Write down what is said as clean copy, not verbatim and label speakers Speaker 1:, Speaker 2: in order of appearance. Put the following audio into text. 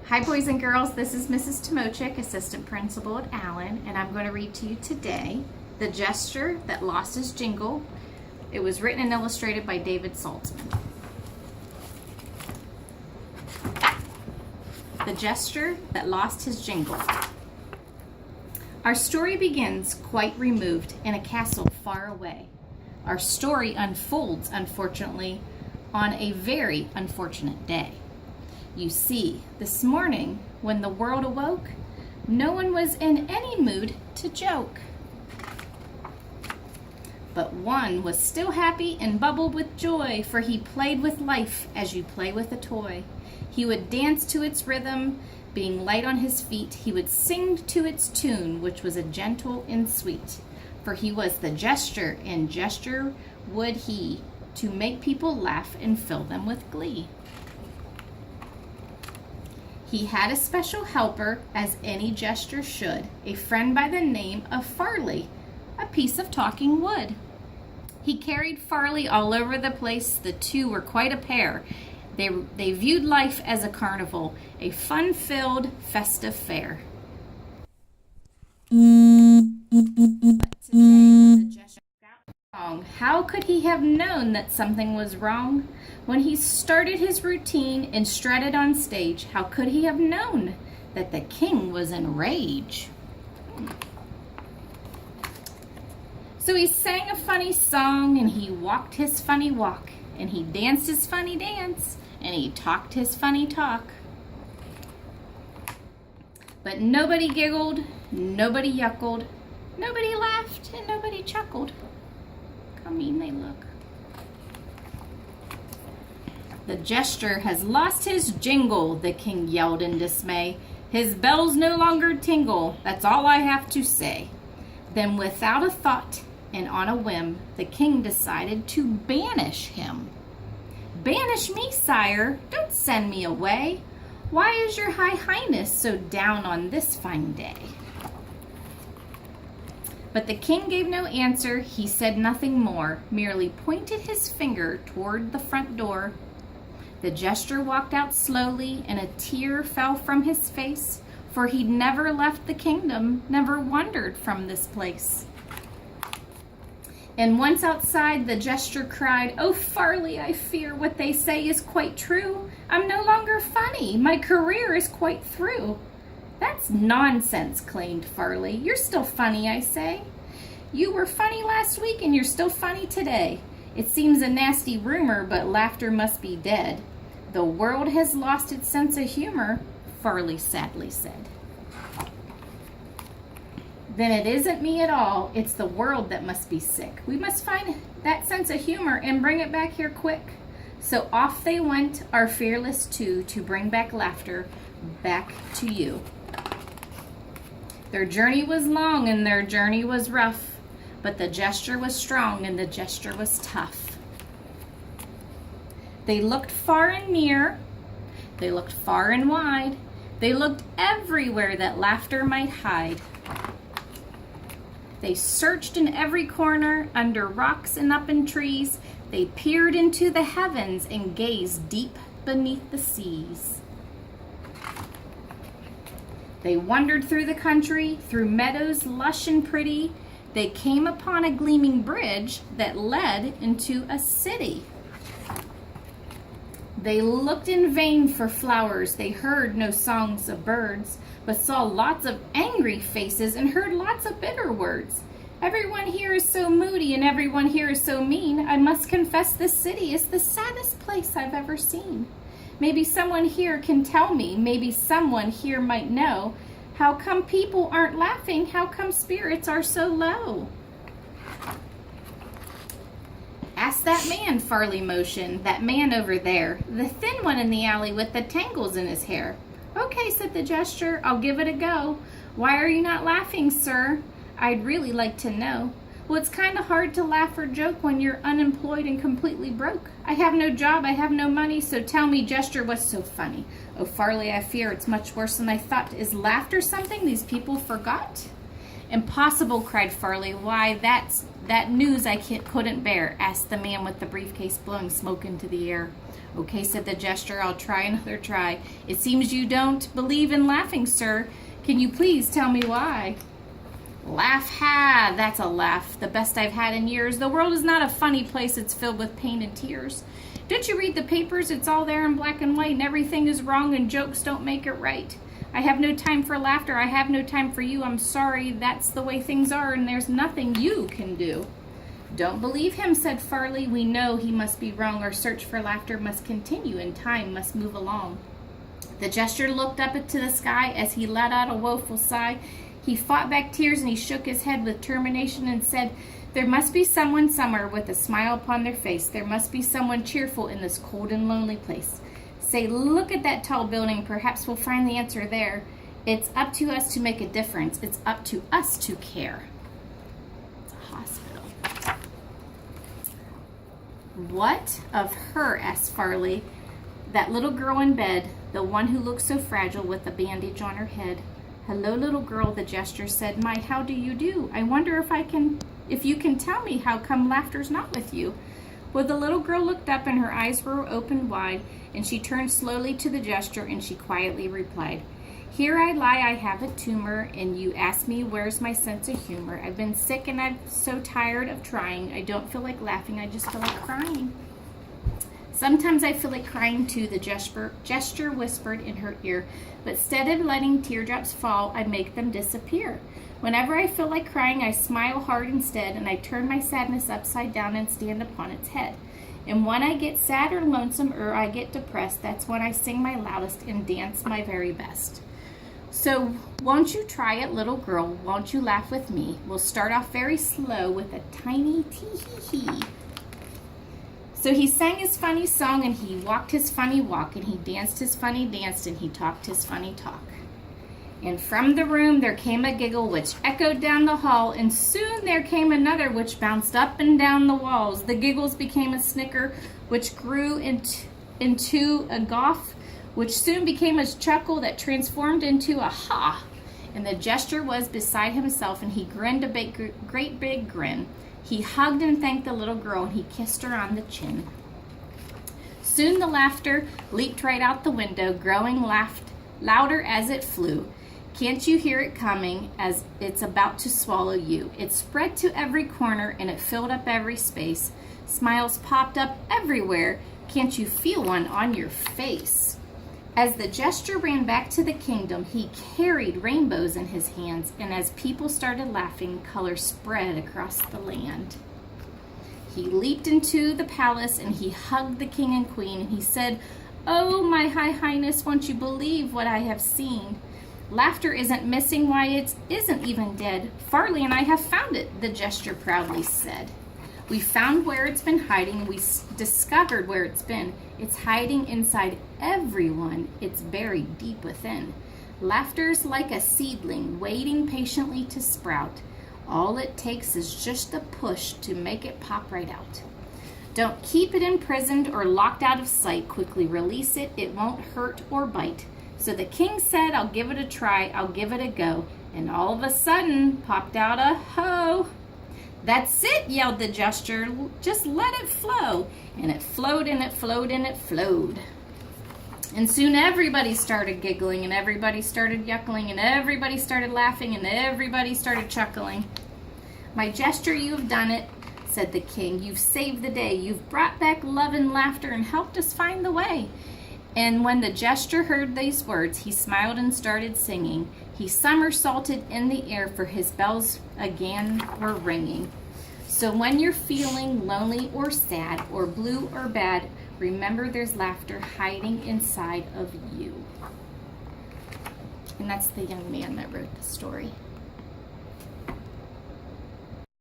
Speaker 1: Hi boys and girls, this is Mrs. Tomovcik, Assistant Principal at Allen, and I'm going to read to you today The Jester That Lost His Jingle. It was written and illustrated by David Saltzman. The Jester That Lost His Jingle. Our story begins quite removed in a castle far away. Our story unfolds, unfortunately, on a very unfortunate day. You see, this morning, when the world awoke, no one was in any mood to joke. But one was still happy and bubbled with joy, for he played with life as you play with a toy. He would dance to its rhythm, being light on his feet. He would sing to its tune, which was a gentle and sweet. For he was the Jester, and gesture would he, to make people laugh and fill them with glee. He had a special helper, as any jester should, a friend by the name of Farley, a piece of talking wood. He carried Farley all over the place. The two were quite a pair. They viewed life as a carnival, a fun-filled, festive fair. But today, when the jester got wrong, how could he have known that something was wrong? When he started his routine and strutted on stage, how could he have known that the king was in rage? So he sang a funny song, and he walked his funny walk, and he danced his funny dance, and he talked his funny talk. But nobody giggled, nobody yuckled, nobody laughed, and nobody chuckled. How mean they look. The jester has lost his jingle, the king yelled in dismay. His bells no longer tingle, that's all I have to say. Then without a thought and on a whim, the king decided to banish him. Banish me, sire, don't send me away. Why is your high highness so down on this fine day? But the king gave no answer, he said nothing more, merely pointed his finger toward the front door. The jester walked out slowly, and a tear fell from his face, for he'd never left the kingdom, never wandered from this place. And once outside, the jester cried, "Oh, Farley, I fear what they say is quite true. I'm no longer funny. My career is quite through." "That's nonsense," claimed Farley. "You're still funny, I say. You were funny last week, and you're still funny today. It seems a nasty rumor, but laughter must be dead. The world has lost its sense of humor," Farley sadly said. "Then it isn't me at all. It's the world that must be sick. We must find that sense of humor and bring it back here quick." So off they went, our fearless two, to bring back laughter back to you. Their journey was long and their journey was rough, but the jester was strong and the jester was tough. They looked far and near, they looked far and wide, they looked everywhere that laughter might hide. They searched in every corner, under rocks and up in trees. They peered into the heavens and gazed deep beneath the seas. They wandered through the country, through meadows lush and pretty. They came upon a gleaming bridge that led into a city. They looked in vain for flowers. They heard no songs of birds, but saw lots of angry faces and heard lots of bitter words. Everyone here is so moody and everyone here is so mean. I must confess this city is the saddest place I've ever seen. Maybe someone here can tell me, maybe someone here might know, how come people aren't laughing? How come spirits are so low? "Ask that man," Farley motioned, "that man over there, the thin one in the alley with the tangles in his hair." "Okay," said the jester, "I'll give it a go. Why are you not laughing, sir? I'd really like to know." "Well, it's kind of hard to laugh or joke when you're unemployed and completely broke. I have no job, I have no money, so tell me, jester, what's so funny?" "Oh, Farley, I fear it's much worse than I thought. Is laughter something these people forgot?" Impossible, cried Farley. Why, that news I couldn't bear, asked the man with the briefcase, blowing smoke into the air. Okay, said the Jester, I'll try another try. It seems you don't believe in laughing, sir. Can you please tell me why? Laugh, ha! That's a laugh, the best I've had in years. The world is not a funny place, it's filled with pain and tears. Don't you read the papers? It's all there in black and white, and everything is wrong, and jokes don't make it right. I have no time for laughter, I have no time for you. I'm sorry, that's the way things are, and there's nothing you can do. Don't believe him, said Farley. We know he must be wrong. Our search for laughter must continue, and time must move along. The Jester looked up into the sky as he let out a woeful sigh. He fought back tears, and he shook his head with determination and said, there must be someone somewhere with a smile upon their face. There must be someone cheerful in this cold and lonely place. Say, look at that tall building. Perhaps we'll find the answer there. It's up to us to make a difference. It's up to us to care. It's a hospital. What of her? Asked Farley. That little girl in bed, the one who looks so fragile with a bandage on her head. Hello, little girl, the Jester said. My, how do you do? I wonder if you can tell me how come laughter's not with you. Well, the little girl looked up and her eyes were opened wide, and she turned slowly to the Jester and she quietly replied, here I lie, I have a tumor, and you ask me where's my sense of humor. I've been sick and I'm so tired of trying. I don't feel like laughing, I just feel like crying. Sometimes I feel like crying too, the Jester whispered in her ear, but instead of letting teardrops fall, I make them disappear. Whenever I feel like crying, I smile hard instead, and I turn my sadness upside down and stand upon its head. And when I get sad or lonesome or I get depressed, that's when I sing my loudest and dance my very best. So won't you try it, little girl? Won't you laugh with me? We'll start off very slow with a tiny tee-hee-hee. So he sang his funny song, and he walked his funny walk, and he danced his funny dance, and he talked his funny talk. And from the room there came a giggle which echoed down the hall, and soon there came another which bounced up and down the walls. The giggles became a snicker which grew into a guffaw, which soon became a chuckle that transformed into a ha. And the Jester was beside himself, and he grinned a great big grin. He hugged and thanked the little girl, and he kissed her on the chin. Soon the laughter leaped right out the window, growing louder as it flew. Can't you hear it coming as it's about to swallow you? It spread to every corner, and it filled up every space. Smiles popped up everywhere. Can't you feel one on your face? As the Jester ran back to the kingdom, he carried rainbows in his hands, and as people started laughing, color spread across the land. He leaped into the palace, and he hugged the king and queen, and he said, oh, my high highness, won't you believe what I have seen? Laughter isn't missing, why it isn't even dead. Farley and I have found it, the Jester proudly said. We found where it's been hiding, we discovered where it's been. It's hiding inside everyone, it's buried deep within. Laughter's like a seedling, waiting patiently to sprout. All it takes is just a push to make it pop right out. Don't keep it imprisoned or locked out of sight. Quickly release it, it won't hurt or bite. So the king said, I'll give it a try, I'll give it a go. And all of a sudden, popped out a ho. That's it, yelled the Jester, just let it flow. And it flowed and it flowed and it flowed. And soon everybody started giggling, and everybody started yuckling, and everybody started laughing, and everybody started chuckling. My Jester, you have done it, said the king. You've saved the day. You've brought back love and laughter and helped us find the way. And when the Jester heard these words, he smiled and started singing. He somersaulted in the air, for his bells again were ringing. So when you're feeling lonely or sad or blue or bad, remember there's laughter hiding inside of you. And that's the young man that wrote the story.